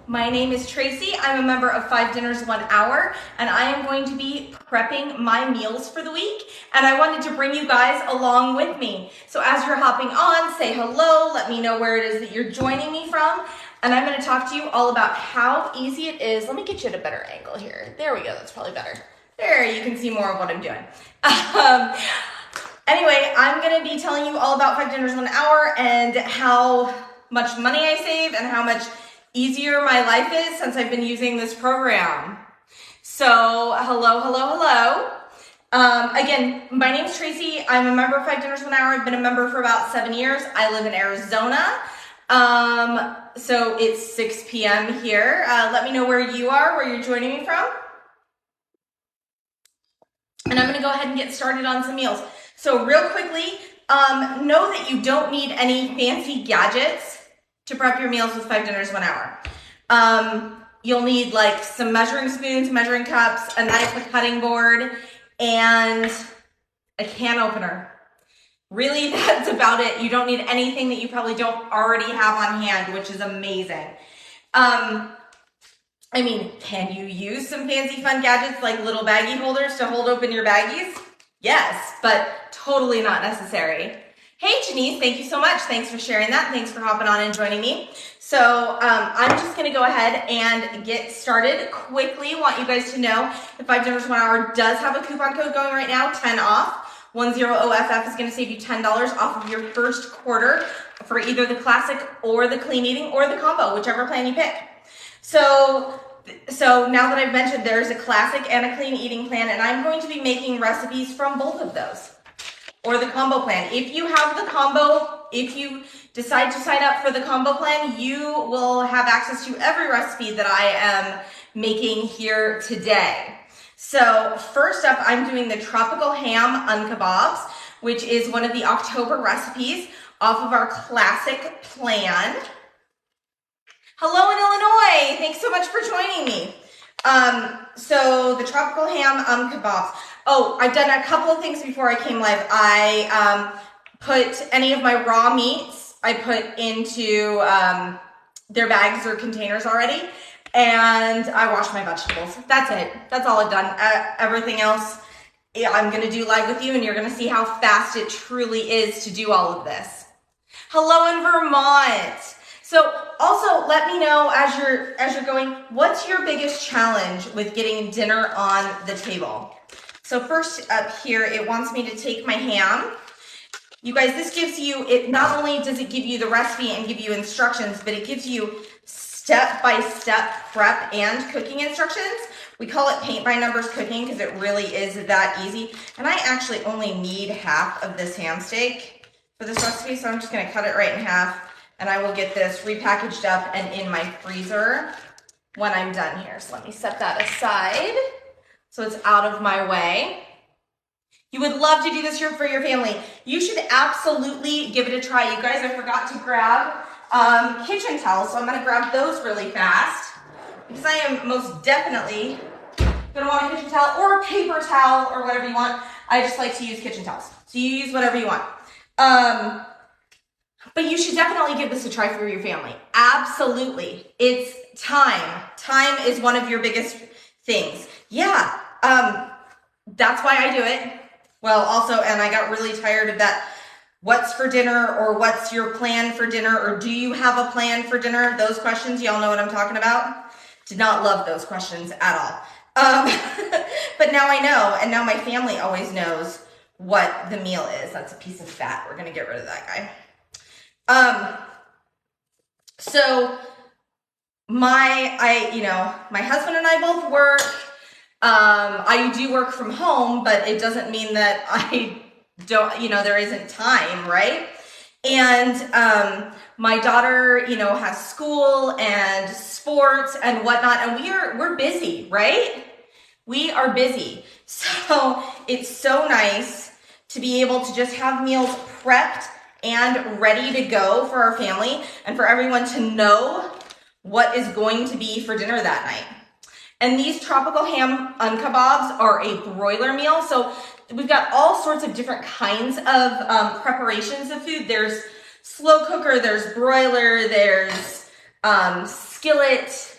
My name is Tracy. I'm a member of 5 Dinners 1 Hour, and I am going to be prepping my meals for the week, and I wanted to bring you guys along with me. So as you're hopping on, say hello, let me know where it is that you're joining me from, and I'm going to talk to you all about how easy it is. Let me get you at a better angle here. There we go, that's probably better. There, you can see more of what I'm doing. Anyway, I'm going to be telling you all about 5 Dinners 1 Hour and how much money I save and how much easier my life is since I've been using this program. So, hello. Again, my name's Tracy. I'm a member of 5 Dinners 1 Hour. I've been a member for about 7 years. I live in Arizona. So it's 6 p.m. here. Let me know where you are, where you're joining me from. And I'm gonna go ahead and get started on some meals. So real quickly, know that you don't need any fancy gadgets to prep your meals with 5 Dinners 1 Hour. You'll need like some measuring spoons, measuring cups, a knife, a cutting board, and a can opener. Really, that's about it. You don't need anything that you probably don't already have on hand, which is amazing. I mean, can you use some fancy fun gadgets like little baggie holders to hold open your baggies? Yes, but totally not necessary. Hey Janice, thank you so much. Thanks for sharing that. Thanks for hopping on and joining me. So I'm just gonna go ahead and get started quickly. Want you guys to know that 5 Dinners 1 Hour does have a coupon code going right now, 10 off. 10OFF is gonna save you $10 off of your first quarter for either the classic or the clean eating or the combo, whichever plan you pick. So now that I've mentioned there's a classic and a clean eating plan, and I'm going to be making recipes from both of those. Or the combo plan. If you have the combo, if you decide to sign up for the combo plan, you will have access to every recipe that I am making here today. So first up, I'm doing the tropical ham unkebabs, which is one of the October recipes off of our classic plan. Hello in Illinois. Thanks so much for joining me. So the tropical ham kebabs. Oh, I've done a couple of things before I came live. I put any of my raw meats, I put into their bags or containers already, and I wash my vegetables. That's it. That's all I've done. Everything else, I'm going to do live with you, and you're going to see how fast it truly is to do all of this. Hello in Vermont. So also let me know as you're going, what's your biggest challenge with getting dinner on the table? So first up here, it wants me to take my ham. You guys, this gives you, it not only does it give you the recipe and give you instructions, but it gives you step-by-step prep and cooking instructions. We call it paint by numbers cooking because it really is that easy. And I actually only need half of this ham steak for this recipe, so I'm just gonna cut it right in half. And I will get this repackaged up and in my freezer when I'm done here. So let me set that aside so it's out of my way. You would love to do this here for your family. You should absolutely give it a try. You guys, I forgot to grab kitchen towels, so I'm gonna grab those really fast because I am most definitely gonna want a kitchen towel or a paper towel or whatever you want. I just like to use kitchen towels. So you use whatever you want. But you should definitely give this a try for your family. Absolutely. It's time. Time is one of your biggest things. Yeah, that's why I do it. Well, also, and I got really tired of that, what's for dinner or what's your plan for dinner or do you have a plan for dinner? Those questions, y'all know what I'm talking about? Did not love those questions at all. But now I know, and now my family always knows what the meal is. That's a piece of fat. We're gonna get rid of that guy. So my husband and I both work. I do work from home, but it doesn't mean that I don't, there isn't time, right? And, my daughter, has school and sports and whatnot, and we're busy, right? We are busy. So it's so nice to be able to just have meals prepped and ready to go for our family and for everyone to know what is going to be for dinner that night. And these tropical ham unkebabs are a broiler meal. So we've got all sorts of different kinds of preparations of food. There's slow cooker, there's broiler, there's skillet,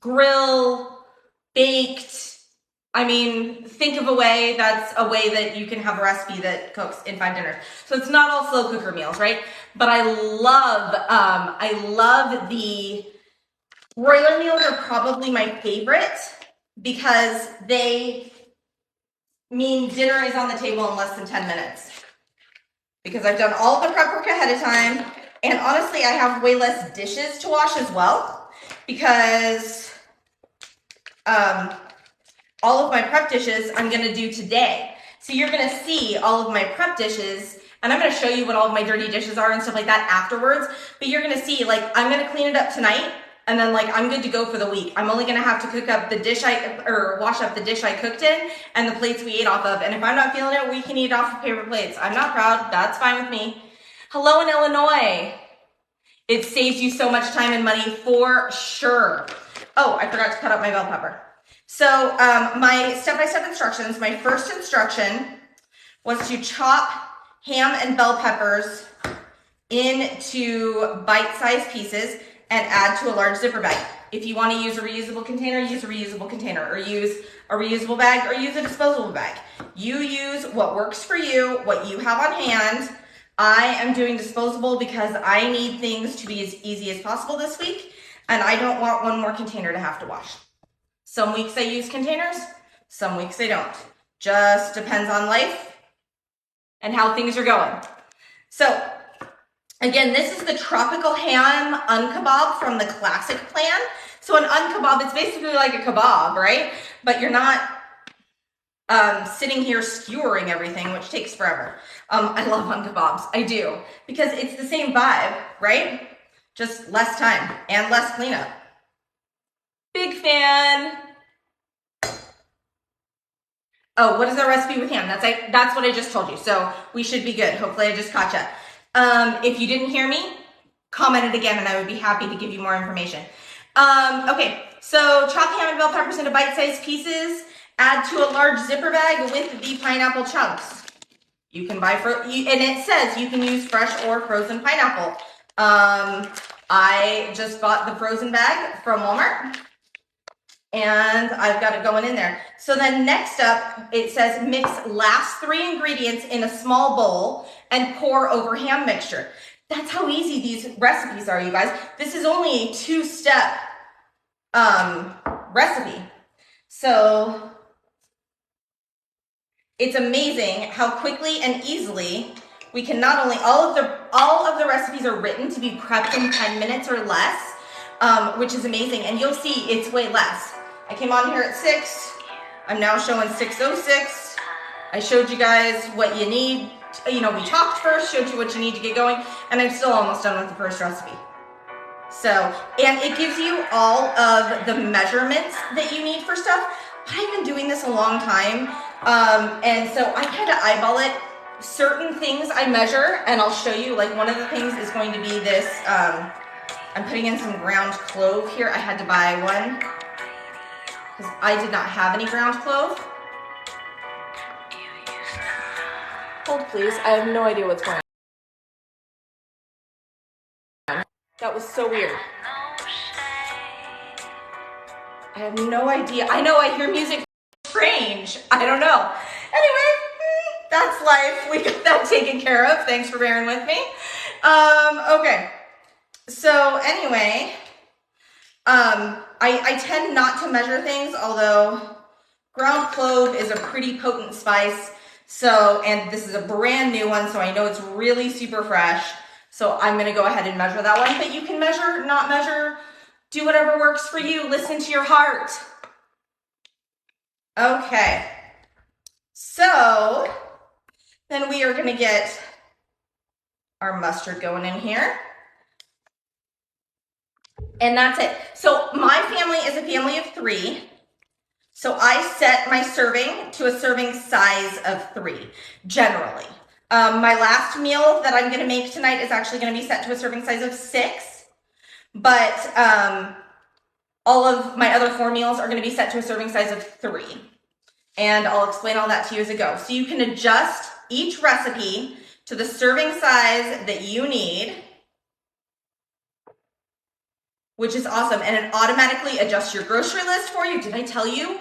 grill, baked. I mean, think of a way that's a way that you can have a recipe that cooks in 5 dinners. So it's not all slow cooker meals, right? But I love the broiler meals are probably my favorite because they mean dinner is on the table in less than 10 minutes. Because I've done all the prep work ahead of time. And honestly, I have way less dishes to wash as well because all of my prep dishes I'm gonna do today. So you're gonna see all of my prep dishes, and I'm gonna show you what all of my dirty dishes are and stuff like that afterwards, but you're gonna see, like, I'm gonna clean it up tonight, and then like I'm good to go for the week. I'm only gonna have to cook up the dish wash up the dish I cooked in and the plates we ate off of, and if I'm not feeling it, we can eat off of paper plates. I'm not proud, that's fine with me. Hello in Illinois. It saves you so much time and money for sure. Oh, I forgot to cut up my bell pepper. So my step-by-step instructions, my first instruction was to chop ham and bell peppers into bite-sized pieces and add to a large zipper bag. If you want to use a reusable container, use a reusable container, or use a reusable bag, or use a disposable bag. You use what works for you, what you have on hand. I am doing disposable because I need things to be as easy as possible this week, and I don't want one more container to have to wash. Some weeks I use containers, some weeks I don't. Just depends on life and how things are going. So again, this is the tropical ham unkebab from the classic plan. So an unkebab, it's basically like a kebab, right? But you're not sitting here skewering everything, which takes forever. I love unkebabs, I do, because it's the same vibe, right? Just less time and less cleanup. Big fan. Oh, what is our recipe with ham? That's what I just told you. So we should be good. Hopefully I just caught you. If you didn't hear me, comment it again and I would be happy to give you more information. Okay, so chop ham and bell peppers into bite-sized pieces. Add to a large zipper bag with the pineapple chunks. You can buy, and it says you can use fresh or frozen pineapple. I just bought the frozen bag from Walmart. And I've got it going in there. So then next up, it says mix last 3 ingredients in a small bowl and pour over ham mixture. That's how easy these recipes are, you guys. This is only a 2-step recipe. So it's amazing how quickly and easily we can not only, all of the recipes are written to be prepped in 10 minutes or less, which is amazing. And you'll see it's way less. I came on here at 6. I'm now showing 6:06. I showed you guys what you need. You know, we talked first, showed you what you need to get going, and I'm still almost done with the first recipe. So, and it gives you all of the measurements that you need for stuff. But I've been doing this a long time, and so I kind of eyeball it. Certain things I measure, and I'll show you, like one of the things is going to be this, I'm putting in some ground clove here. I had to buy one because I did not have any ground clove. Hold please, I have no idea what's going on. That was so weird. I have no idea. I know I hear music strange. I don't know. Anyway, that's life. We got that taken care of. Thanks for bearing with me. Okay. So anyway, I tend not to measure things, although ground clove is a pretty potent spice. So, and this is a brand new one, so I know it's really super fresh. So I'm going to go ahead and measure that one, but you can measure, not measure, do whatever works for you. Listen to your heart. Okay. So then we are going to get our mustard going in here. And that's it. So my family is a family of 3. So I set my serving to a serving size of 3, generally. My last meal that I'm gonna make tonight is actually gonna be set to a serving size of 6, but all of my other 4 meals are gonna be set to a serving size of 3. And I'll explain all that to you as I go. So you can adjust each recipe to the serving size that you need. which is awesome. And it automatically adjusts your grocery list for you. Did I tell you?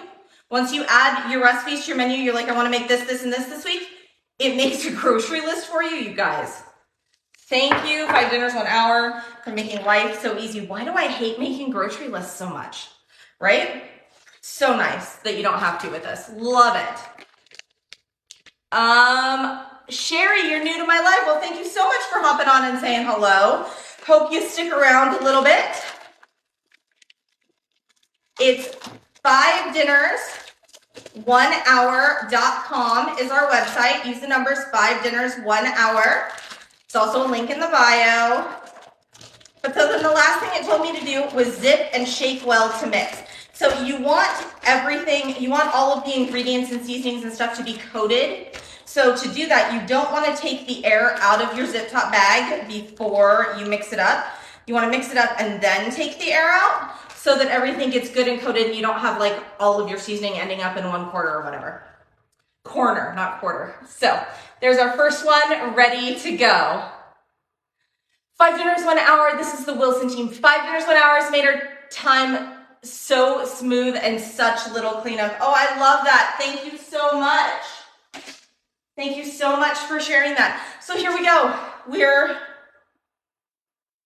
Once you add your recipes to your menu, you're like, I want to make this, this, and this week. It makes a grocery list for you, you guys. Thank you, 5 dinners, 1 hour, for making life so easy. Why do I hate making grocery lists so much, right? So nice that you don't have to with this. Love it. Sherry, you're new to my life. Well, thank you so much for hopping on and saying hello. Hope you stick around a little bit. It's 5dinners1hour.com is our website. Use the numbers 5dinners1hour. It's also a link in the bio. But so then the last thing it told me to do was zip and shake well to mix. So you want everything, you want all of the ingredients and seasonings and stuff to be coated. So to do that, you don't want to take the air out of your zip top bag before you mix it up. You want to mix it up and then take the air out so that everything gets good and coated and you don't have like all of your seasoning ending up in one quarter or whatever. Corner, not quarter. So there's our first one ready to go. 5 dinners, 1 hour. This is the Wilson team. 5 dinners, 1 hour has made our time so smooth and such little cleanup. Oh, I love that. Thank you so much. Thank you so much for sharing that. So here we go. We're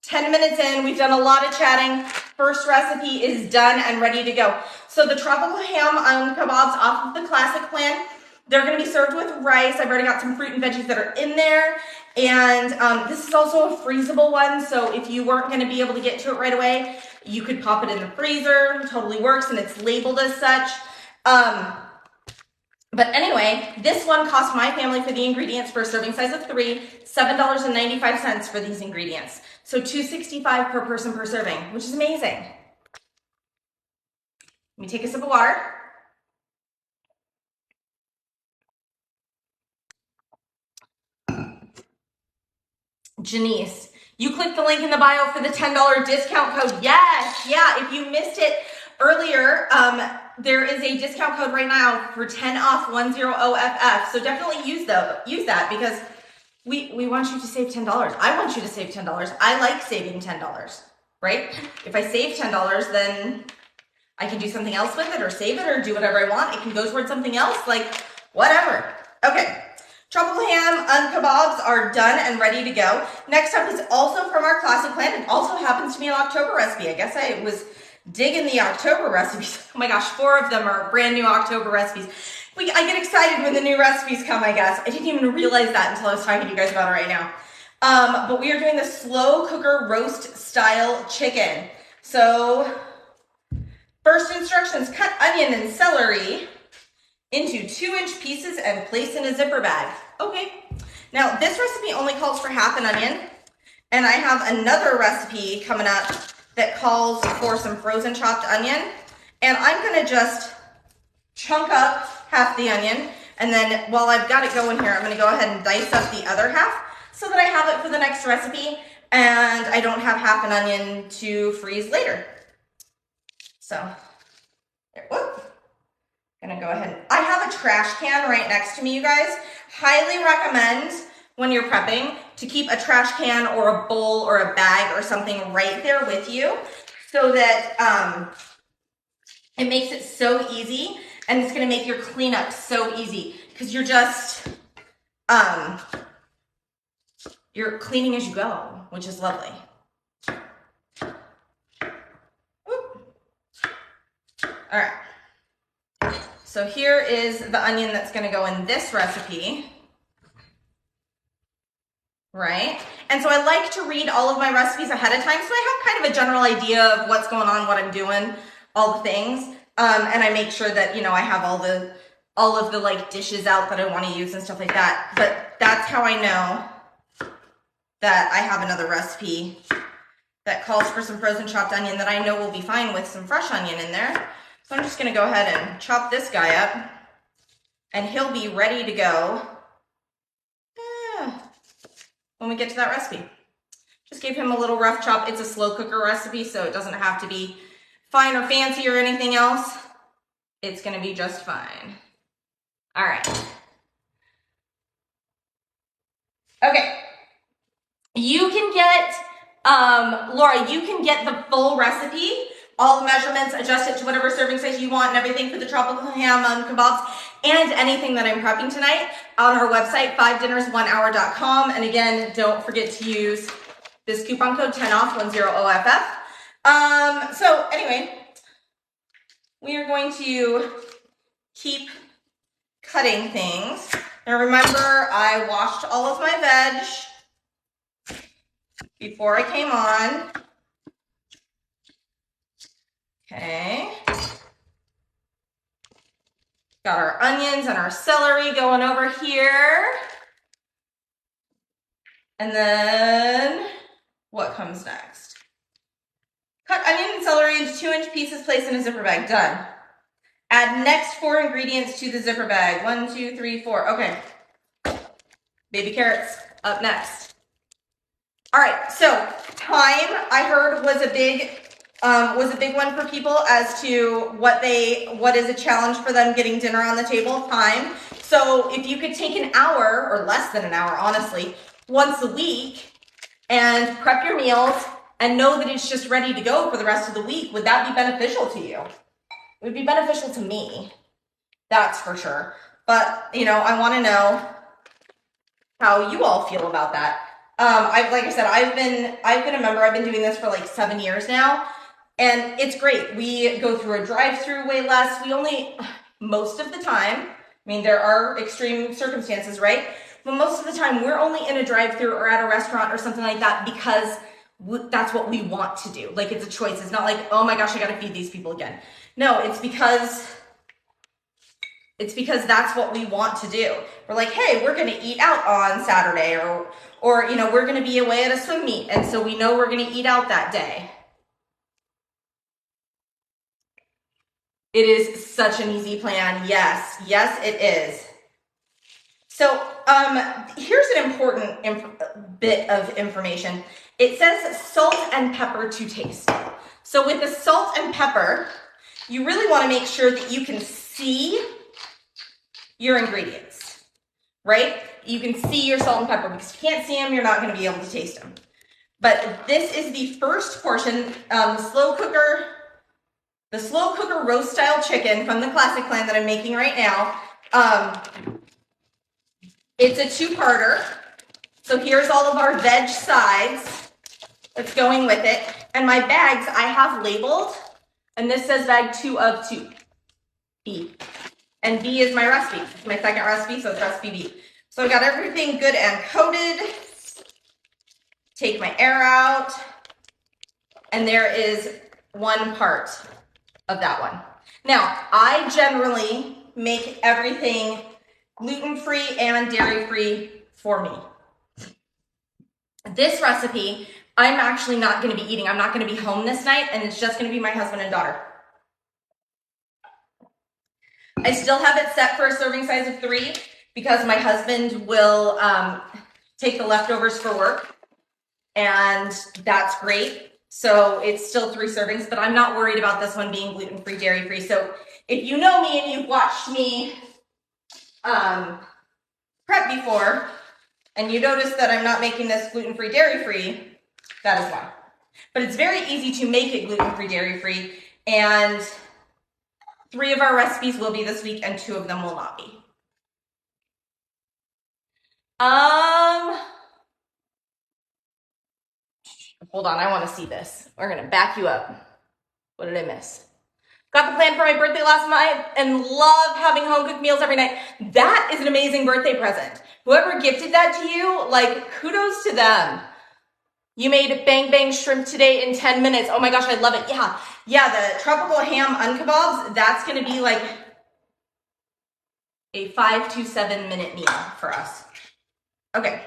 10 minutes in. We've done a lot of chatting. First recipe is done and ready to go. So the tropical ham on kebabs off of the classic plan, they're going to be served with rice. I've already got some fruit and veggies that are in there. And this is also a freezable one. So if you weren't going to be able to get to it right away, you could pop it in the freezer. Totally works, and it's labeled as such. But anyway, this one cost my family for the ingredients for a serving size of 3, $7.95 for these ingredients. So $2.65 per person per serving, which is amazing. Let me take a sip of water. Janice, you clicked the link in the bio for the $10 discount code. Yes, yeah, if you missed it earlier, there is a discount code right now for 10 off 100FF. So definitely use that because we want you to save $10. I want you to save $10. I like saving $10, right? If I save $10, then I can do something else with it or save it or do whatever I want. It can go towards something else, like whatever. Okay. Tropical ham and kebabs are done and ready to go. Next up is also from our classic plan. It also happens to be an October recipe. I guess I was digging the October recipes. Oh my gosh, 4 of them are brand new October recipes. I get excited when the new recipes come, I guess. I didn't even realize that until I was talking to you guys about it right now. But we are doing the slow cooker roast style chicken. So first instructions, cut onion and celery into 2-inch pieces and place in a zipper bag. Okay. Now this recipe only calls for half an onion, and I have another recipe coming up that calls for some frozen chopped onion, and I'm gonna just chunk up half the onion, and then while I've got it going here, I'm gonna go ahead and dice up the other half so that I have it for the next recipe and I don't have half an onion to freeze later. So, whoop. Gonna go ahead. I have a trash can right next to me, you guys. Highly recommend when you're prepping to keep a trash can or a bowl or a bag or something right there with you so that it makes it so easy, and it's gonna make your cleanup so easy because you're just, you're cleaning as you go, which is lovely. Whoop. All right. So here is the onion that's gonna go in this recipe, right? And so I like to read all of my recipes ahead of time so I have kind of a general idea of what's going on, what I'm doing, all the things. And I make sure that, you know, I have all of the like dishes out that I wanna use and stuff like that. But that's how I know that I have another recipe that calls for some frozen chopped onion that I know will be fine with some fresh onion in there. So I'm just gonna go ahead and chop this guy up and he'll be ready to go when we get to that recipe. Just gave him a little rough chop. It's a slow cooker recipe, so it doesn't have to be fine or fancy or anything else. It's gonna be just fine. All right. Okay. You can get Laura, you can get the full recipe, all the measurements, adjust it to whatever serving size you want and everything for the tropical ham kebabs and anything that I'm prepping tonight on our website, 5dinners1hour.com. And again, don't forget to use this coupon code 10OFF, 10OFF. So anyway, we are going to keep cutting things. Now remember, I washed all of my veg before I came on. Okay. Got our onions and our celery going over here. And then what comes next? Cut onion and celery into 2-inch pieces, place in a zipper bag. Done. Add next 4 ingredients to the zipper bag. 1, 2, 3, 4. Okay. Baby carrots up next. All right, so time I heard was a big one for people as to what is a challenge for them getting dinner on the table. Time. So if you could take an hour or less than an hour, honestly, once a week and prep your meals and know that it's just ready to go for the rest of the week, would that be beneficial to you? It would be beneficial to me, that's for sure. But you know, I want to know how you all feel about that. Like I said, I've been a member. I've been doing this for like 7 years now, and it's great. We go through a drive-through way less. We only, most of the time, I mean, there are extreme circumstances, right? But most of the time, we're only in a drive-through or at a restaurant or something like that because that's what we want to do. Like, it's a choice. It's not like, oh my gosh, I got to feed these people again. No, it's because that's what we want to do. We're like, hey, we're going to eat out on Saturday, or you know, we're going to be away at a swim meet, and so we know we're going to eat out that day. It is such an easy plan. Yes, it is. So here's an important bit of information. It says salt and pepper to taste. So with the salt and pepper, you really want to make sure that you can see your ingredients, right? You can see your salt and pepper, because if you can't see them, you're not going to be able to taste them. But this is the first portion, the slow cooker roast style chicken from the classic plan that I'm making right now. It's a 2-parter. So here's all of our veg sides that's going with it. And my bags I have labeled, and this says bag 2 of 2, B. And B is my recipe. It's my second recipe, so it's recipe B. So I got everything good and coated. Take my air out. And there is 1 part of that one. Now, I generally make everything gluten-free and dairy-free for me. This recipe, I'm actually not going to be eating. I'm not going to be home this night, and it's just going to be my husband and daughter. I still have it set for a serving size of 3 because my husband will take the leftovers for work, and that's great. So it's still 3 servings, but I'm not worried about this one being gluten-free, dairy-free. So if you know me and you've watched me prep before, and you notice that I'm not making this gluten-free, dairy-free, that is why. But it's very easy to make it gluten-free, dairy-free, and 3 of our recipes will be this week, and 2 of them will not be. Hold on, I want to see this. We're going to back you up. What did I miss? Got the plan for my birthday last night and love having home cooked meals every night. That is an amazing birthday present. Whoever gifted that to you, like, kudos to them. You made bang bang shrimp today in 10 minutes. Oh my gosh, I love it. Yeah, the tropical ham unkebabs, that's going to be like a 5 to 7 minute meal for us. Okay.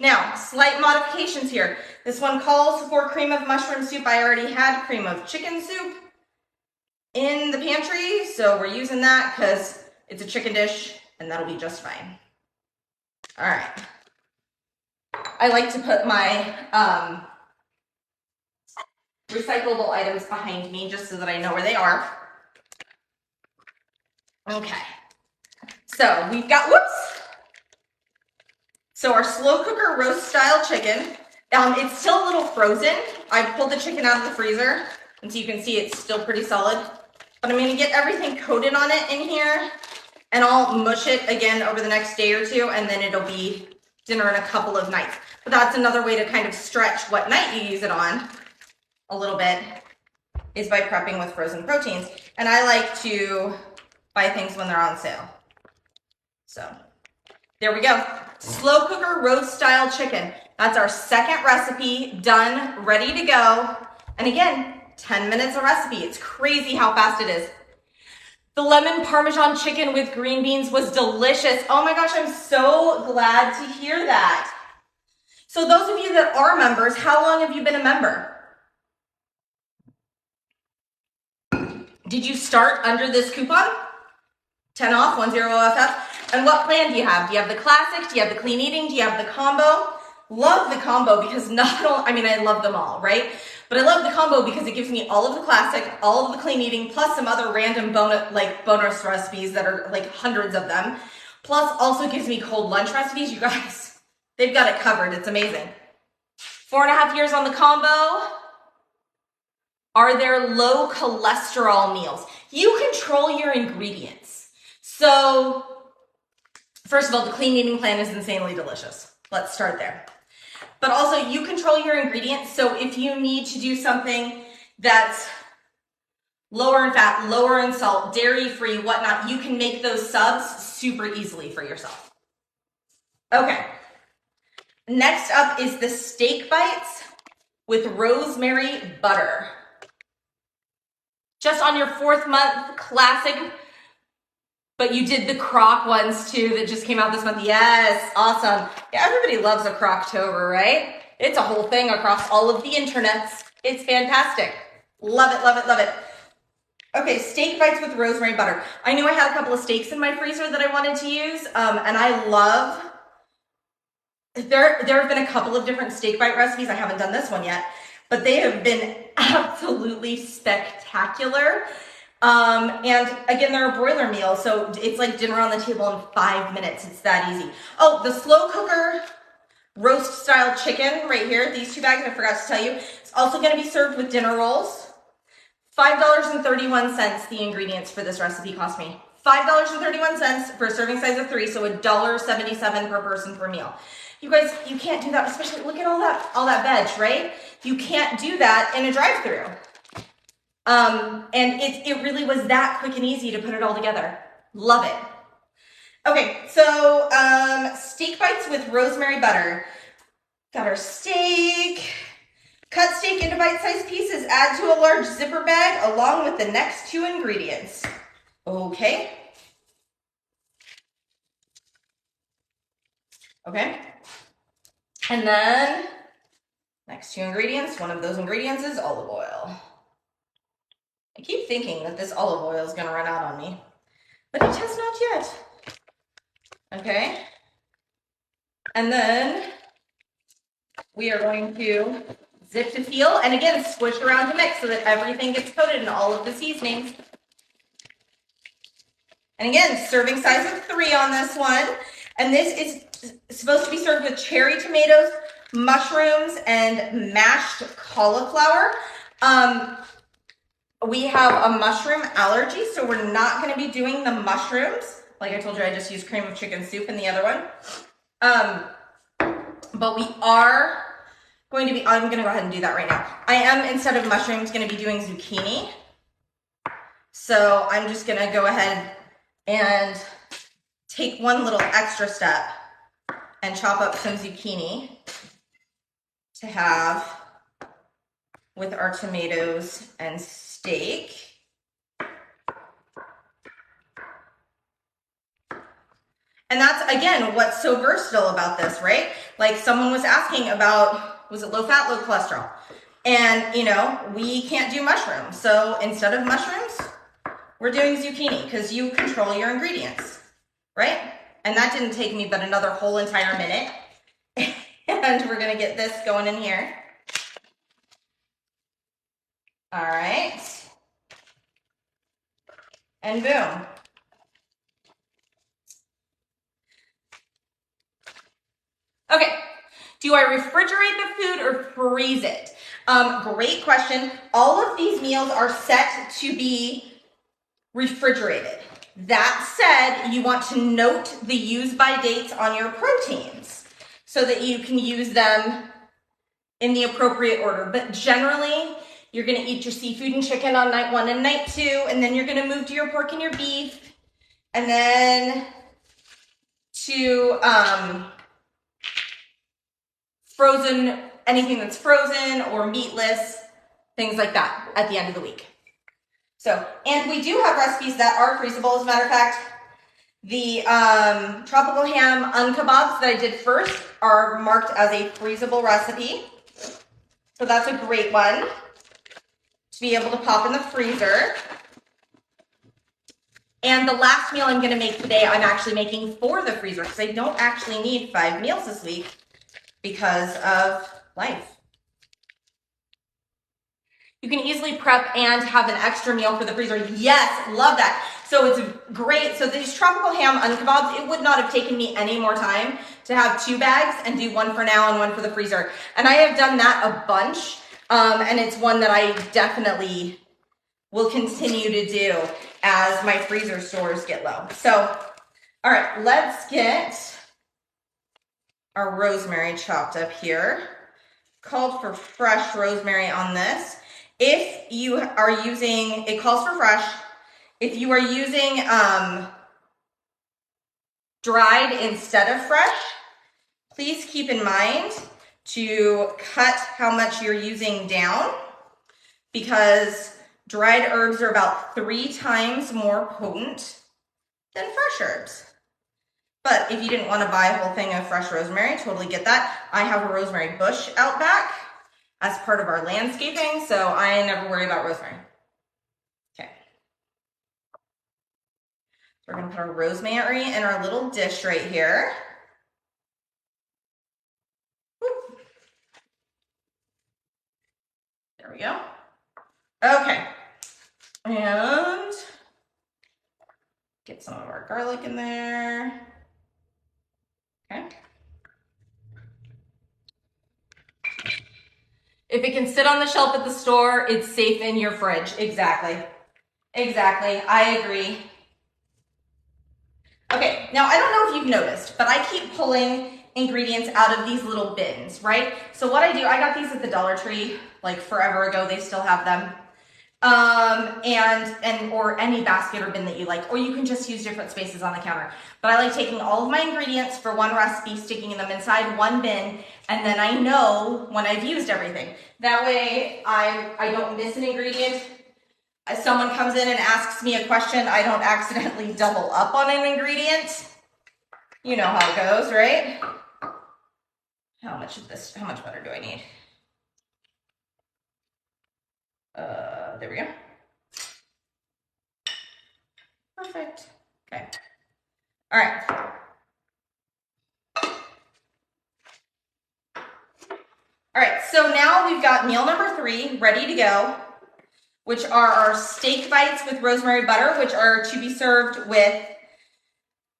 Now, slight modifications here. This one calls for cream of mushroom soup. I already had cream of chicken soup in the pantry, so we're using that because it's a chicken dish, and that'll be just fine. All right. I like to put my recyclable items behind me just so that I know where they are. Okay. So we've got, So our slow cooker roast style chicken, It's still a little frozen. I pulled the chicken out of the freezer, and so you can see it's still pretty solid. But I'm gonna get everything coated on it in here, and I'll mush it again over the next day or two, and then it'll be dinner in a couple of nights. But that's another way to kind of stretch what night you use it on a little bit, is by prepping with frozen proteins. And I like to buy things when they're on sale. So there we go. Slow cooker roast style chicken. That's our second recipe, done, ready to go. And again, 10 minutes a recipe. It's crazy how fast it is. The lemon Parmesan chicken with green beans was delicious. Oh my gosh, I'm so glad to hear that. So those of you that are members, how long have you been a member? Did you start under this coupon? 10 off, 10 OFF. And what plan do you have? Do you have the classic? Do you have the clean eating? Do you have the combo? Love the combo because not only, I mean, I love them all, right? But I love the combo because it gives me all of the classic, all of the clean eating, plus some other random bonus recipes that are like hundreds of them. Plus also gives me cold lunch recipes. You guys, they've got it covered. It's amazing. 4.5 years on the combo. Are there low cholesterol meals? You control your ingredients. So first of all, the clean eating plan is insanely delicious. Let's start there. But also you control your ingredients. So if you need to do something that's lower in fat, lower in salt, dairy-free, whatnot, you can make those subs super easily for yourself. Okay. Next up is the steak bites with rosemary butter. Just on your 4th month, classic. But you did the crock ones too that just came out this month. Yes, awesome. Yeah, everybody loves a Crocktober, right? It's a whole thing across all of the internets. It's fantastic. Love it, love it, love it. Okay, steak bites with rosemary butter. I knew I had a couple of steaks in my freezer that I wanted to use, and I love, there have been a couple of different steak bite recipes. I haven't done this one yet, but they have been absolutely spectacular. And again, they're a broiler meal, so it's like dinner on the table in 5 minutes. It's that easy. Oh, the slow cooker roast style chicken right here, these 2 bags, I forgot to tell you, it's also going to be served with dinner rolls. $5.31 the ingredients for this recipe cost me. $5.31 for a serving size of 3, so $1.77 per person per meal. You guys, you can't do that, especially look at all that veg, right? You can't do that in a drive-through. And it really was that quick and easy to put it all together. Love it. Okay, so steak bites with rosemary butter. Got our steak. Cut steak into bite-sized pieces. Add to a large zipper bag along with the next 2 ingredients. Okay. Okay. And then next 2 ingredients. One of those ingredients is olive oil. I keep thinking that this olive oil is going to run out on me, but it has not yet. Okay. And then we are going to zip to seal, and again, squish around to mix so that everything gets coated in all of the seasonings. And again, serving size of 3 on this one. And this is supposed to be served with cherry tomatoes, mushrooms, and mashed cauliflower. We have a mushroom allergy, so we're not going to be doing the mushrooms. Like I told you, I just used cream of chicken soup in the other one. But we are going to be, I'm going to go ahead and do that right now. I am, instead of mushrooms, going to be doing zucchini. So I'm just going to go ahead and take one little extra step and chop up some zucchini to have with our tomatoes and steak. And that's, again, what's so versatile about this, right? Like someone was asking about, was it low fat, low cholesterol? And, you know, we can't do mushrooms. So instead of mushrooms, we're doing zucchini because you control your ingredients, right? And that didn't take me but another whole entire minute. And we're going to get this going in here. All right. And boom. Okay. Do I refrigerate the food or freeze it? Great question. All of these meals are set to be refrigerated. That said, you want to note the use by dates on your proteins so that you can use them in the appropriate order. But generally, you're gonna eat your seafood and chicken on night 1 and night 2, and then you're gonna move to your pork and your beef, and then to frozen, anything that's frozen or meatless, things like that at the end of the week. So, and we do have recipes that are freezable. As a matter of fact, the tropical ham unkebabs that I did first are marked as a freezable recipe. So that's a great one to be able to pop in the freezer. And the last meal I'm gonna make today, I'm actually making for the freezer because I don't actually need 5 meals this week because of life. You can easily prep and have an extra meal for the freezer. Yes, love that. So it's great. So these tropical ham unkebabs, it would not have taken me any more time to have 2 bags and do 1 for now and 1 for the freezer. And I have done that a bunch. And it's one that I definitely will continue to do as my freezer stores get low. So, all right, let's get our rosemary chopped up here. Called for fresh rosemary on this. If you are using, it calls for fresh. If you are using dried instead of fresh, please keep in mind to cut how much you're using down because dried herbs are about 3 times more potent than fresh herbs. But if you didn't want to buy a whole thing of fresh rosemary, totally get that. I have a rosemary bush out back as part of our landscaping, so I never worry about rosemary. Okay. So we're gonna put our rosemary in our little dish right here. Whoop. There we go. Okay. And get some of our garlic in there. Okay. If it can sit on the shelf at the store, it's safe in your fridge. Exactly. Exactly. I agree. Okay, now I don't know if you've noticed, but I keep pulling ingredients out of these little bins, right? So what I do, I got these at the Dollar Tree like forever ago. They still have them. Or any basket or bin that you like, or you can just use different spaces on the counter. But I like taking all of my ingredients for one recipe, sticking them inside one bin, and then I know when I've used everything. That way I don't miss an ingredient. If someone comes in and asks me a question, I don't accidentally double up on an ingredient. You know how it goes, right? How much butter do I need? There we go. Perfect. Okay. All right. All right, so now we've got meal number 3 ready to go, which are our steak bites with rosemary butter, which are to be served with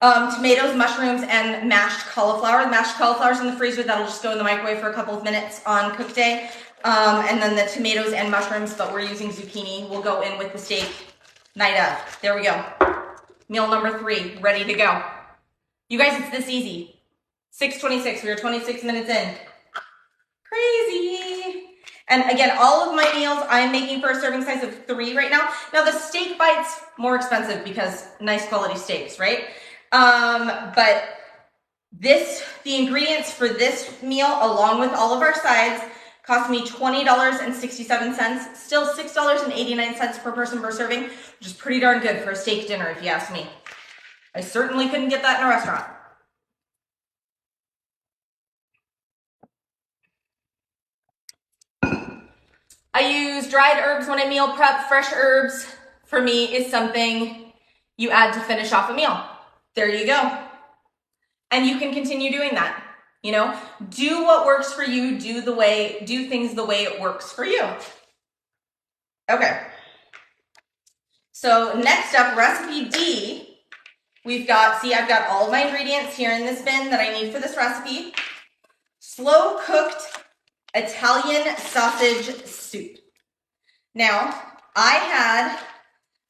tomatoes, mushrooms, and mashed cauliflower. The mashed cauliflower's in the freezer. That'll just go in the microwave for a couple of minutes on cook day. And then the tomatoes and mushrooms, but we're using zucchini, will go in with the steak night of. There we go. Meal number 3, ready to go. You guys, it's this easy. 6:26, we are 26 minutes in. Crazy. And again, all of my meals I'm making for a serving size of 3 right now. Now the steak bites, more expensive because nice quality steaks, right? But the ingredients for this meal, along with all of our sides, cost me $20.67, still $6.89 per person per serving, which is pretty darn good for a steak dinner if you ask me. I certainly couldn't get that in a restaurant. I use dried herbs when I meal prep. Fresh herbs, for me, is something you add to finish off a meal. There you go. And you can continue doing that. You know, do what works for you, do things the way it works for you. Okay. So next up, recipe D, I've got all of my ingredients here in this bin that I need for this recipe. slow cooked Italian sausage soup. Now, I had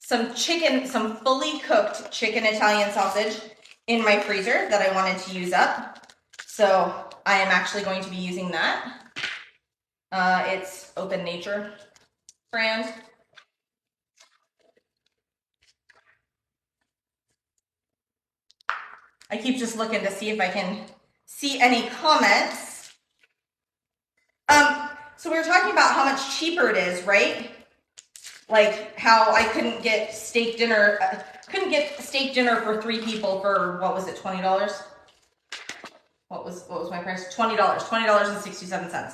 some fully cooked chicken Italian sausage in my freezer that I wanted to use up. So I am actually going to be using that. It's Open Nature brand. I keep just looking to see if I can see any comments. So we were talking about how much cheaper it is, right? Like how I couldn't get steak dinner for 3 people for, what was it, $20? What was my price? $20, $20.67.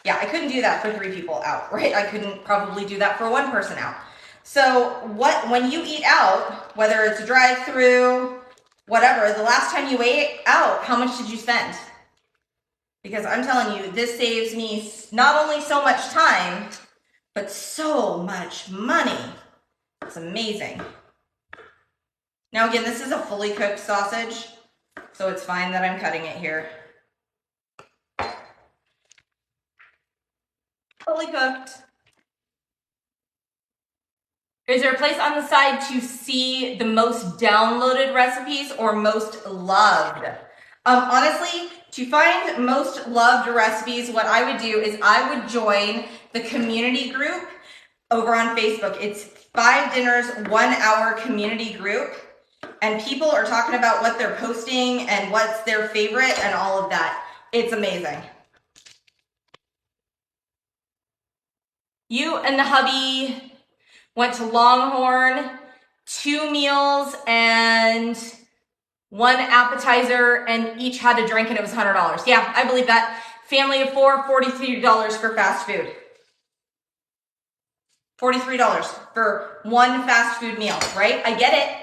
Yeah, I couldn't do that for 3 people out, right? I couldn't probably do that for 1 person out. So when you eat out, whether it's a drive-through, whatever, the last time you ate out, how much did you spend? Because I'm telling you, this saves me not only so much time, but so much money. It's amazing. Now again, this is a fully cooked sausage, so it's fine that I'm cutting it here. Fully cooked. Is there a place on the side to see the most downloaded recipes or most loved? Honestly, to find most loved recipes, what I would do is I would join the community group over on Facebook. It's 5 Dinners 1 Hour community group, and people are talking about what they're posting and what's their favorite and all of that. It's amazing. You and the hubby went to Longhorn, 2 meals and 1 appetizer, and each had a drink, and it was $100. Yeah, I believe that. Family of 4, $43 for fast food. $43 for 1 fast food meal, right? I get it.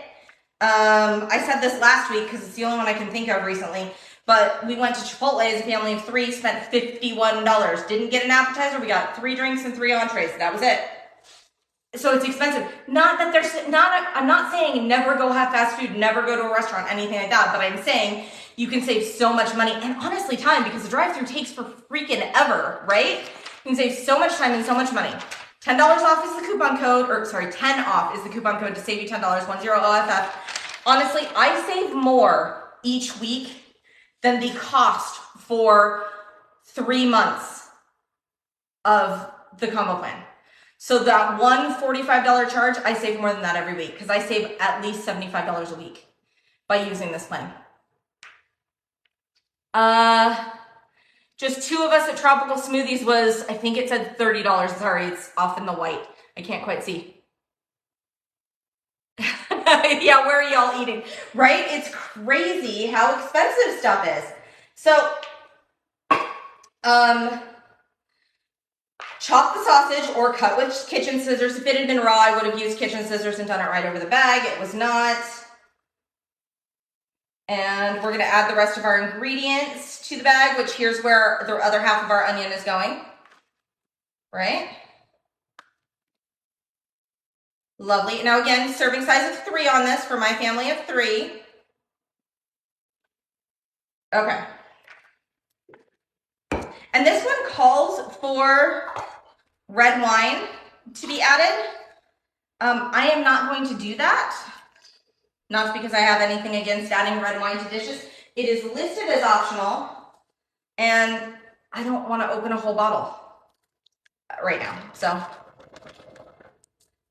I said this last week because it's the only one I can think of recently, but we went to Chipotle as a family of 3, spent $51. Didn't get an appetizer. We got 3 drinks and 3 entrees. That was it. So it's expensive. Not that I'm not saying never go have fast food, never go to a restaurant, anything like that, but I'm saying you can save so much money and honestly time, because the drive-through takes for freaking ever, right? You can save so much time and so much money. $10 off is the coupon code, or sorry, 10 off is the coupon code to save you $10, 10OFF. Honestly, I save more each week than the cost for 3 months of the combo plan. So that one $45 charge, I save more than that every week because I save at least $75 a week by using this plan. Just 2 of us at Tropical Smoothies was, I think it said $30. Sorry, it's off in the white. I can't quite see. Yeah, where are y'all eating? Right? It's crazy how expensive stuff is. So, chop the sausage or cut with kitchen scissors. If it had been raw, I would have used kitchen scissors and done it right over the bag. It was not. And we're gonna add the rest of our ingredients to the bag, which here's where the other half of our onion is going, right? Lovely. Now again, serving size of 3 on this for my family of 3. Okay. And this one calls for red wine to be added. I am not going to do that. Not because I have anything against adding red wine to dishes. It is listed as optional, and I don't want to open a whole bottle right now. So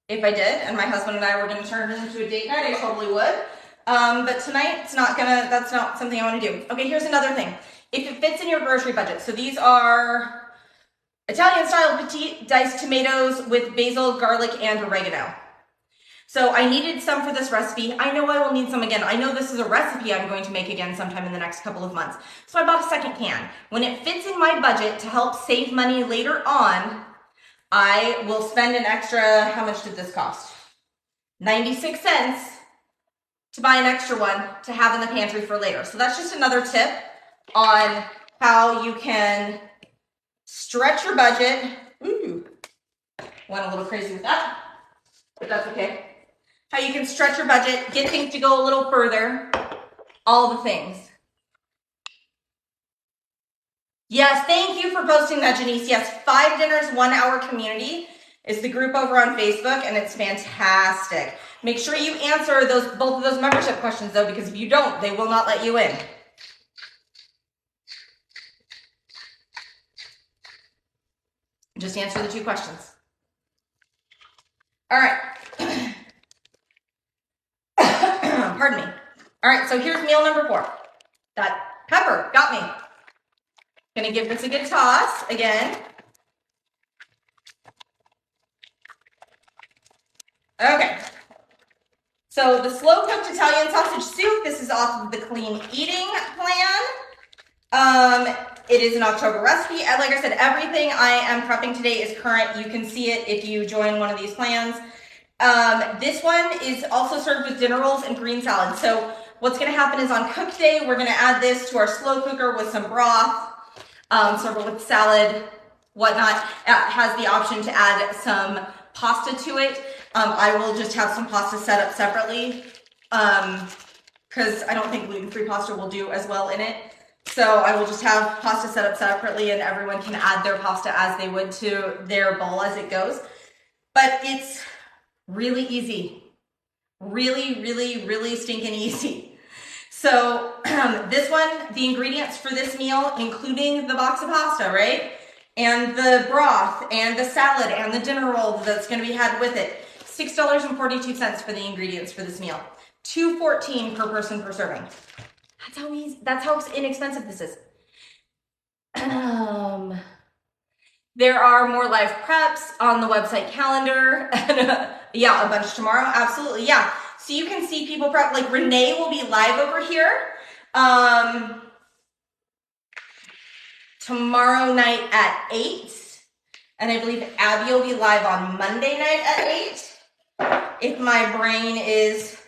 if I did, and my husband and I were going to turn it into a date night, I totally would. But tonight, that's not something I want to do. Okay, here's another thing. If it fits in your grocery budget, so these are Italian-style petite diced tomatoes with basil, garlic, and oregano. So I needed some for this recipe. I know I will need some again. I know this is a recipe I'm going to make again sometime in the next couple of months. So I bought a second can. When it fits in my budget to help save money later on, I will spend an extra, how much did this cost? 96 cents to buy an extra one to have in the pantry for later. So that's just another tip on how you can stretch your budget. Ooh, went a little crazy with that, but that's okay. How you can stretch your budget, get things to go a little further, all the things. Yes, thank you for posting that, Janice. Yes, 5 Dinners, 1 Hour Community is the group over on Facebook, and it's fantastic. Make sure you answer both of those membership questions, though, because if you don't, they will not let you in. Just answer the 2 questions. All right. Pardon me. All right, so here's meal number 4. That pepper got me. Gonna give this a good toss again. Okay. So the slow cooked Italian sausage soup, this is off of the Clean Eating plan. It is an October recipe. And like I said, everything I am prepping today is current. You can see it if you join one of these plans. This one is also served with dinner rolls and green salad. So what's gonna happen is on cook day, we're gonna add this to our slow cooker with some broth, serve it with salad, whatnot. It has the option to add some pasta to it. I will just have some pasta set up separately because I don't think gluten-free pasta will do as well in it. So I will just have pasta set up separately and everyone can add their pasta as they would to their bowl as it goes. But it's really easy. Really, really, really stinking easy. So this one, the ingredients for this meal, including the box of pasta, right? And the broth and the salad and the dinner roll that's going to be had with it. $6.42 for the ingredients for this meal. $2.14 per person per serving. That's how easy. That's how inexpensive this is. There are more live preps on the website calendar. Yeah, a bunch tomorrow. Absolutely. Yeah. So you can see people prep. Like Renee will be live over here tomorrow night at 8. And I believe Abby will be live on Monday night at 8. If my brain is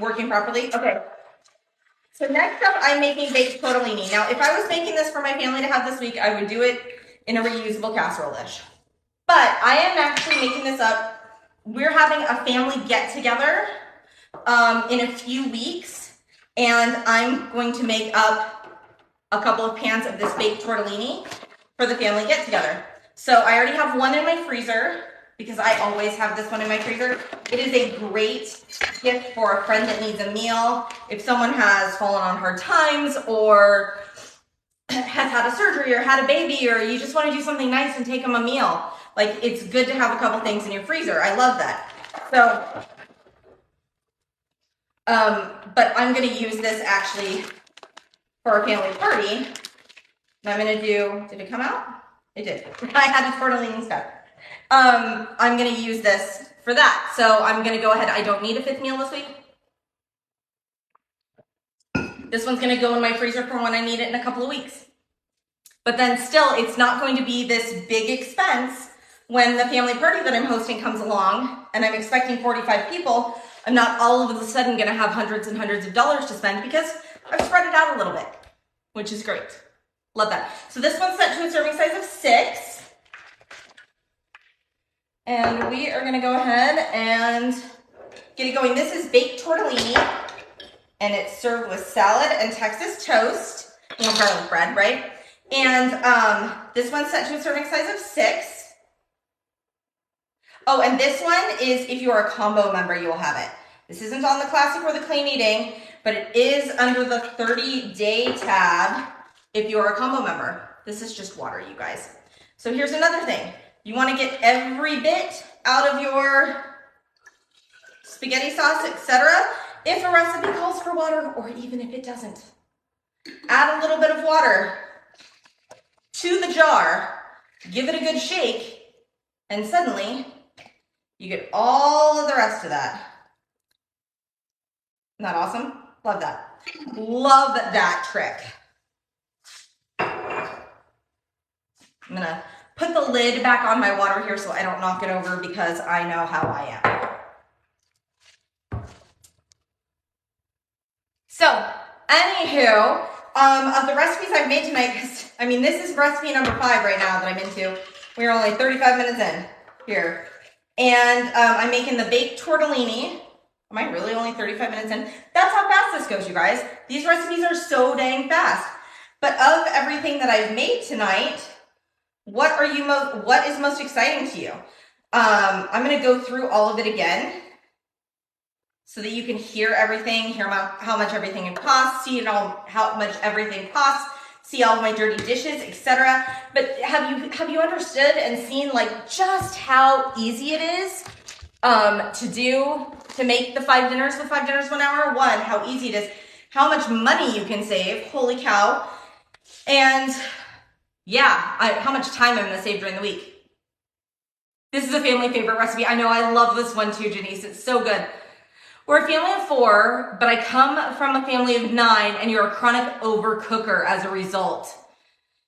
working properly. Okay. So next up, I'm making baked tortellini. Now, if I was making this for my family to have this week, I would do it in a reusable casserole dish. But I am actually making this up. We're having a family get-together in a few weeks, and I'm going to make up a couple of pans of this baked tortellini for the family get-together. So I already have one in my freezer because I always have this one in my freezer. It is a great gift for a friend that needs a meal. If someone has fallen on hard times or has had a surgery or had a baby, or you just want to do something nice and take them a meal. Like, it's good to have a couple things in your freezer. I love that. So, but I'm going to use this actually for a family party. And I'm going to do, did it come out? It did. I had a tortellini stuck. I'm going to use this for that. So I'm going to go ahead. I don't need a 5th meal this week. This one's going to go in my freezer for when I need it in a couple of weeks. But then still, it's not going to be this big expense when the family party that I'm hosting comes along and I'm expecting 45 people. I'm not all of a sudden going to have hundreds and hundreds of dollars to spend because I've spread it out a little bit, which is great. Love that. So this one's set to a serving size of 6. And we are going to go ahead and get it going. This is baked tortellini, and it's served with salad and Texas toast, garlic bread, right? And this one's set to a serving size of 6. Oh, and this one is if you are a combo member, you will have it. This isn't on the classic or the clean eating, but it is under the 30-day tab if you are a combo member. This is just water, you guys. So here's another thing. You want to get every bit out of your spaghetti sauce, etc. If a recipe calls for water, or even if it doesn't, add a little bit of water to the jar, give it a good shake, and suddenly you get all of the rest of that. Isn't that awesome? Love that. Love that trick. I'm gonna put the lid back on my water here so I don't knock it over because I know how I am. So, anywho, of the recipes I've made tonight, because I mean, this is recipe number 5 right now that I'm into. We're only 35 minutes in here. And I'm making the baked tortellini. Am I really only 35 minutes in? That's how fast this goes, you guys. These recipes are so dang fast. But of everything that I've made tonight, what is most exciting to you? I'm going to go through all of it again so that you can hear everything, hear how much everything costs, see how much everything costs, see all of my dirty dishes, etc. But have you understood and seen like just how easy it is to make the 5 dinners with 5 dinners 1 hour? One, how easy it is, how much money you can save, holy cow, and yeah, how much time I'm gonna save during the week. This is a family favorite recipe. I know, I love this one too, Janice, it's so good. We're a family of 4, but I come from a family of 9, and you're a chronic overcooker as a result.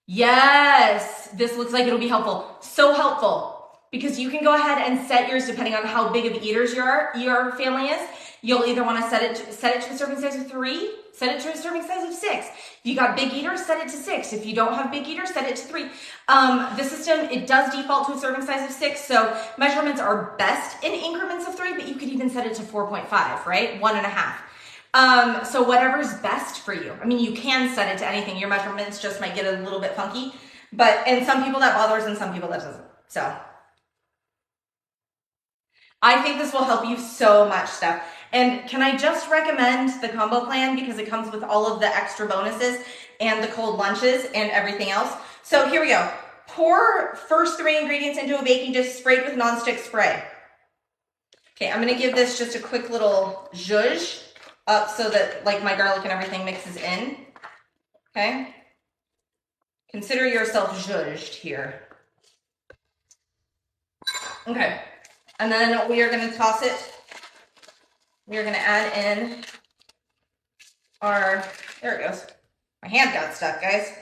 Yes, this looks like it'll be helpful. So helpful, because you can go ahead and set yours depending on how big of eaters your family is. You'll either want to set it to a serving size of 3, set it to a serving size of 6. If you got big eaters, set it to 6. If you don't have big eaters, set it to 3. The system, it does default to a serving size of 6, so measurements are best in increments of 3, but you could even set it to 4.5, right? 1.5. So whatever's best for you. I mean, you can set it to anything. Your measurements just might get a little bit funky, and some people that bothers and some people that doesn't. So I think this will help you so much, Steph. And can I just recommend the combo plan because it comes with all of the extra bonuses and the cold lunches and everything else. So here we go. Pour first 3 ingredients into a baking dish sprayed with nonstick spray. Okay, I'm gonna give this just a quick little zhuzh up so that like my garlic and everything mixes in. Okay. Consider yourself zhuzhed here. Okay. And then we are gonna toss it. We are going to add in there it goes. My hand got stuck, guys.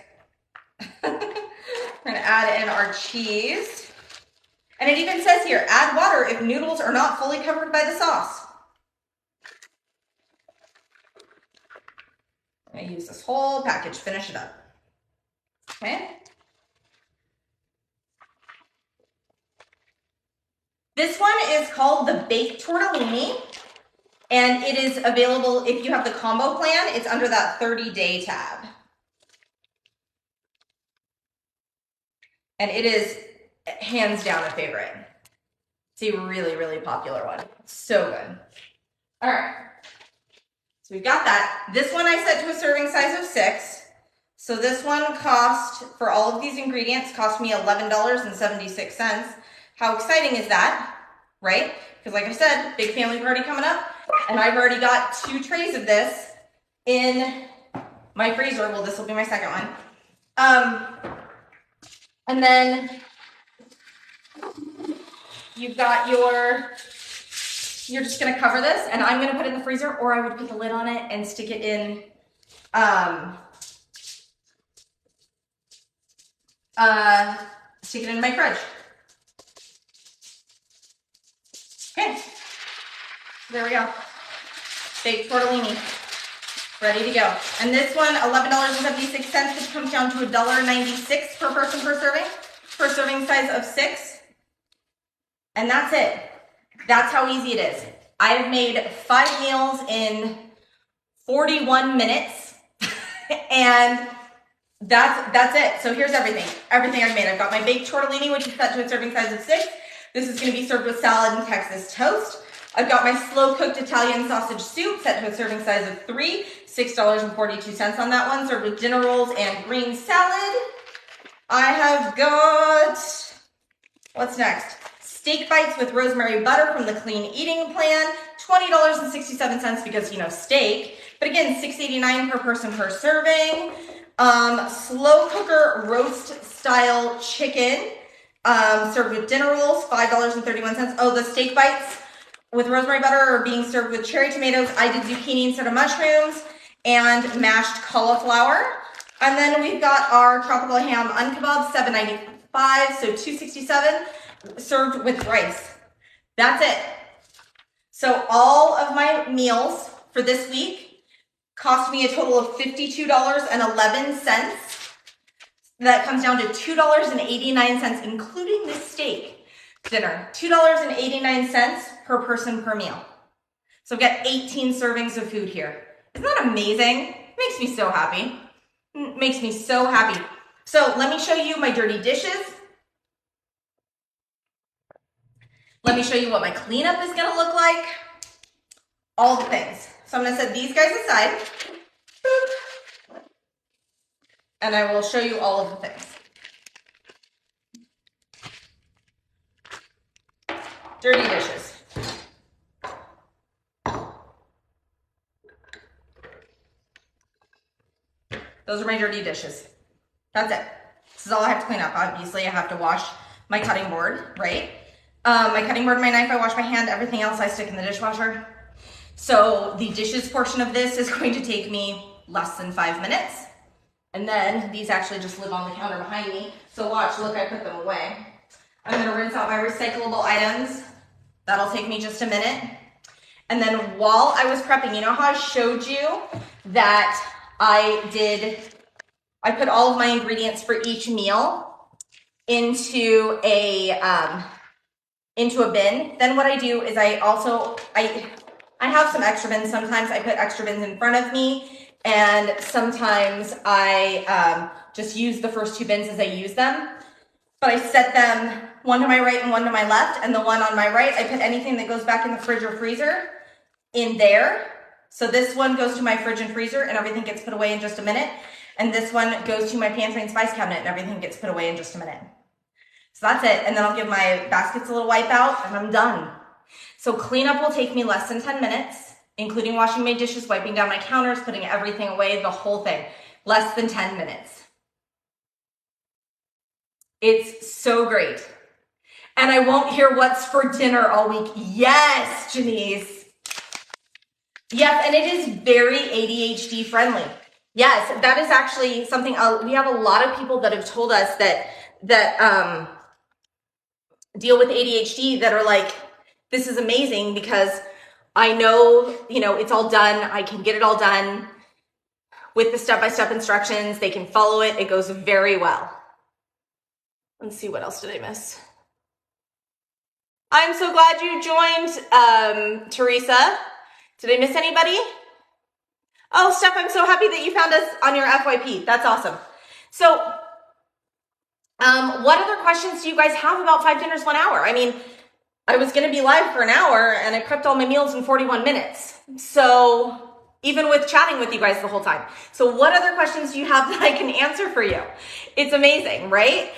We're going to add in our cheese. And it even says here, add water if noodles are not fully covered by the sauce. I'm going to use this whole package, finish it up. Okay. This one is called the baked tortellini. And it is available, if you have the combo plan, it's under that 30-day tab. And it is hands down a favorite. It's a really, really popular one. So good. All right. So we've got that. This one I set to a serving size of 6. So this one cost, for all of these ingredients, cost me $11.76. How exciting is that, right? Because like I said, big family party coming up. And I've already got 2 trays of this in my freezer. Well, this will be my second one. And then you've got you're just going to cover this, and I'm going to put it in the freezer, or I would put the lid on it and stick it in, my fridge. Okay. There we go. Baked tortellini, ready to go. And this one, $11.76, which comes down to $1.96 per person per serving size of 6. And that's it. That's how easy it is. I've made 5 meals in 41 minutes, and that's it. So here's everything I've made. I've got my baked tortellini, which is set to a serving size of 6. This is going to be served with salad and Texas toast. I've got my slow-cooked Italian sausage soup set to a serving size of 3, $6.42 on that one, served with dinner rolls and green salad. I have got, what's next? Steak bites with rosemary butter from the Clean Eating Plan, $20.67 because, steak. But again, $6.89 per person per serving. Slow cooker roast style chicken, served with dinner rolls, $5.31. Oh, the steak bites with rosemary butter are being served with cherry tomatoes. I did zucchini instead of mushrooms and mashed cauliflower. And then we've got our tropical ham unkebab, $7.95, so $2.67, served with rice. That's it. So all of my meals for this week cost me a total of $52.11. That comes down to $2.89, including this steak dinner. $2.89 per person per meal. So I've got 18 servings of food here. Isn't that amazing? It makes me so happy. Makes me so happy. So let me show you my dirty dishes. Let me show you what my cleanup is gonna look like. All the things. So I'm gonna set these guys aside. And I will show you all of the things. Dirty dishes. Those are my dirty dishes. That's it. This is all I have to clean up. Obviously, I have to wash my cutting board, right? My cutting board, my knife, I wash my hand. Everything else I stick in the dishwasher. So the dishes portion of this is going to take me less than 5 minutes. And then these actually just live on the counter behind me. So watch, look, I put them away. I'm gonna rinse out my recyclable items. That'll take me just a minute. And then while I was prepping, you know how I showed you that I put all of my ingredients for each meal into a bin. Then what I do is I have some extra bins. Sometimes I put extra bins in front of me, and sometimes I just use the first 2 bins as I use them. But I set them one to my right and one to my left, and the one on my right, I put anything that goes back in the fridge or freezer in there. So this one goes to my fridge and freezer, and everything gets put away in just a minute. And this one goes to my pantry and spice cabinet, and everything gets put away in just a minute. So that's it. And then I'll give my baskets a little wipe out, and I'm done. So cleanup will take me less than 10 minutes, including washing my dishes, wiping down my counters, putting everything away, the whole thing. Less than 10 minutes. It's so great. And I won't hear what's for dinner all week. Yes, Janice. Yes, and it is very ADHD friendly. Yes, that is actually something, we have a lot of people that have told us that deal with ADHD that are like, this is amazing because I know, it's all done. I can get it all done with the step-by-step instructions. They can follow it. It goes very well. Let's see, what else did I miss? I'm so glad you joined, Teresa. Did I miss anybody? Oh, Steph, I'm so happy that you found us on your FYP. That's awesome. So, what other questions do you guys have about 5 dinners, 1 hour? I mean, I was going to be live for an hour and I prepped all my meals in 41 minutes. So even with chatting with you guys the whole time. So what other questions do you have that I can answer for you? It's amazing, right?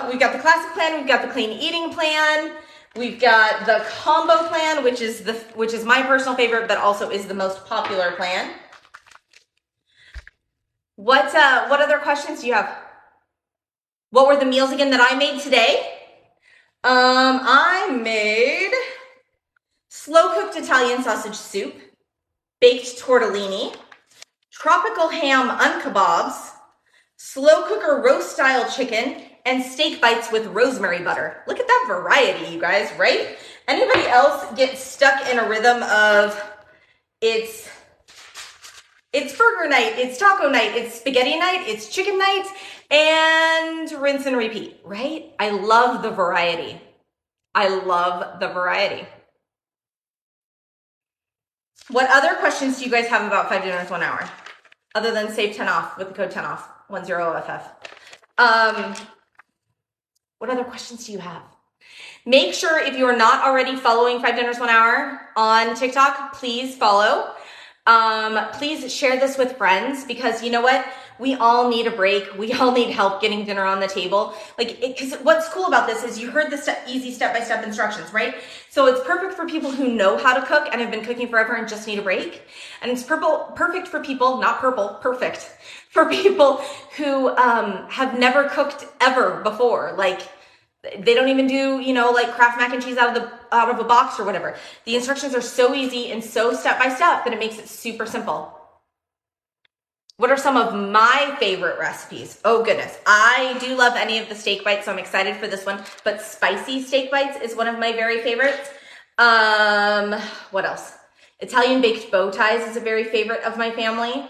We've got the classic plan. We've got the clean eating plan. We've got the combo plan, which is my personal favorite, but also is the most popular plan. What other questions do you have? What were the meals again that I made today? I made slow-cooked Italian sausage soup, baked tortellini, tropical ham unkebabs, slow cooker roast-style chicken, and steak bites with rosemary butter. Look at that variety, you guys, right? Anybody else get stuck in a rhythm of it's burger night, it's taco night, it's spaghetti night, it's chicken night, and rinse and repeat, right? I love the variety. I love the variety. What other questions do you guys have about 5 dinners, 1 hour? Other than save 10 off with the code 10 off, 10OFF. What other questions do you have? Make sure if you are not already following 5 dinners, 1 hour on TikTok, please follow. Please share this with friends because you know what? We all need a break. We all need help getting dinner on the table. Because what's cool about this is you heard the easy step-by-step instructions, right? So it's perfect for people who know how to cook and have been cooking forever and just need a break. And it's perfect for people, perfect for people who have never cooked ever before. Like they don't even do, like Kraft mac and cheese out of a box or whatever. The instructions are so easy and so step-by-step that it makes it super simple. What are some of my favorite recipes? Oh goodness, I do love any of the steak bites, so I'm excited for this one. But spicy steak bites is one of my very favorites. What else? Italian baked bow ties is a very favorite of my family.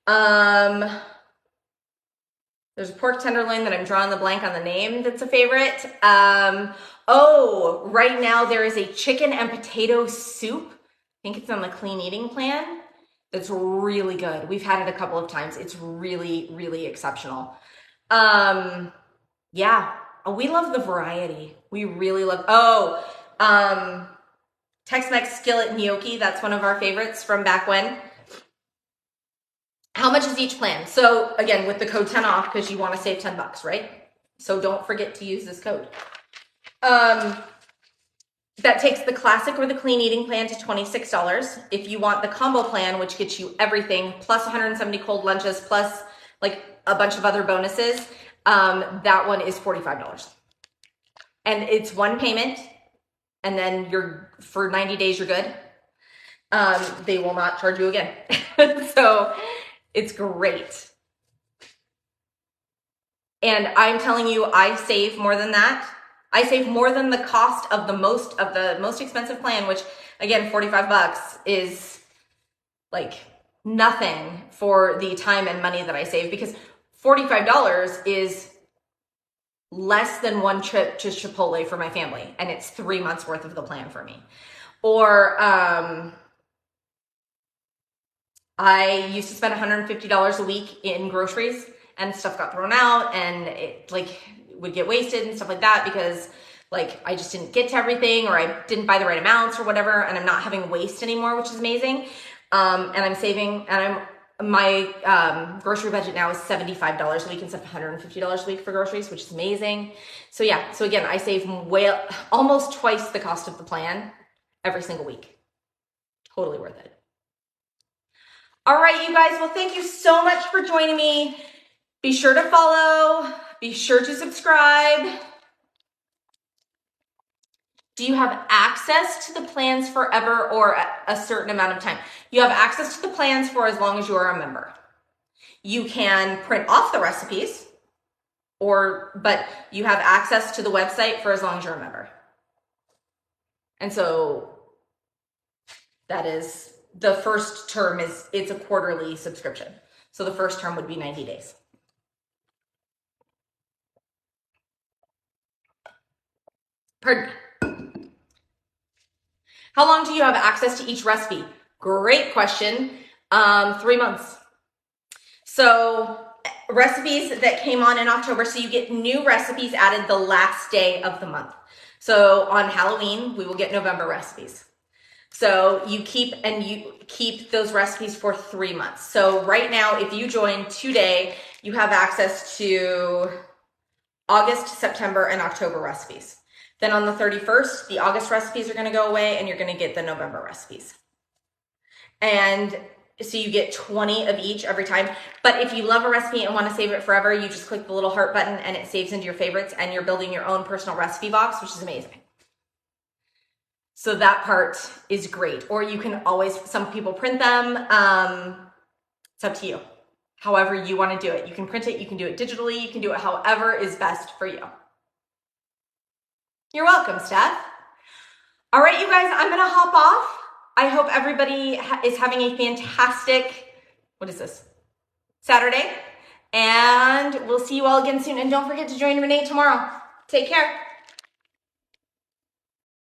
There's a pork tenderloin that I'm drawing the blank on the name that's a favorite. Right now there is a chicken and potato soup. I think it's on the clean eating plan. It's really good. We've had it a couple of times. It's really, really exceptional. Yeah, we love the variety. We really love, Tex-Mex skillet gnocchi. That's one of our favorites from back when. How much is each plan? So again, with the code 10 off, because you want to save $10, right? So don't forget to use this code. That takes the classic or the clean eating plan to $26. If you want the combo plan, which gets you everything, plus 170 cold lunches, plus like a bunch of other bonuses, that one is $45. And it's one payment, and then for 90 days, you're good. They will not charge you again. So it's great. And I'm telling you, I save more than that. I save more than the cost of the most expensive plan, which again, $45 is like nothing for the time and money that I save, because $45 is less than one trip to Chipotle for my family, and it's 3 months worth of the plan for me. Or I used to spend $150 a week in groceries, and stuff got thrown out, and it like would get wasted and stuff like that, because like I just didn't get to everything, or I didn't buy the right amounts or whatever, and I'm not having waste anymore, which is amazing. And I'm saving, and my grocery budget now is $75 a week instead of $150 a week for groceries, which is amazing. So yeah, so again, I save almost twice the cost of the plan every single week. Totally worth it. All right, you guys, well, thank you so much for joining me. Be sure to follow, be sure to subscribe. Do you have access to the plans forever or a certain amount of time? You have access to the plans for as long as you are a member. You can print off the recipes, but you have access to the website for as long as you're a member. And so that is, the first term it's a quarterly subscription. So the first term would be 90 days. Pardon me. How long do you have access to each recipe? Great question. 3 months. So recipes that came on in October, so you get new recipes added the last day of the month. So on Halloween, we will get November recipes. So you keep those recipes for 3 months. So right now, if you join today, you have access to August, September, and October recipes. Then on the 31st, the August recipes are going to go away, and you're going to get the November recipes. And so you get 20 of each every time. But if you love a recipe and want to save it forever, you just click the little heart button and it saves into your favorites, and you're building your own personal recipe box, which is amazing. So that part is great. Or you can always, some people print them. It's up to you. However you want to do it. You can print it, you can do it digitally, you can do it however is best for you. You're welcome, Steph. All right, you guys, I'm going to hop off. I hope everybody is having a fantastic, Saturday. And we'll see you all again soon. And don't forget to join Renee tomorrow. Take care.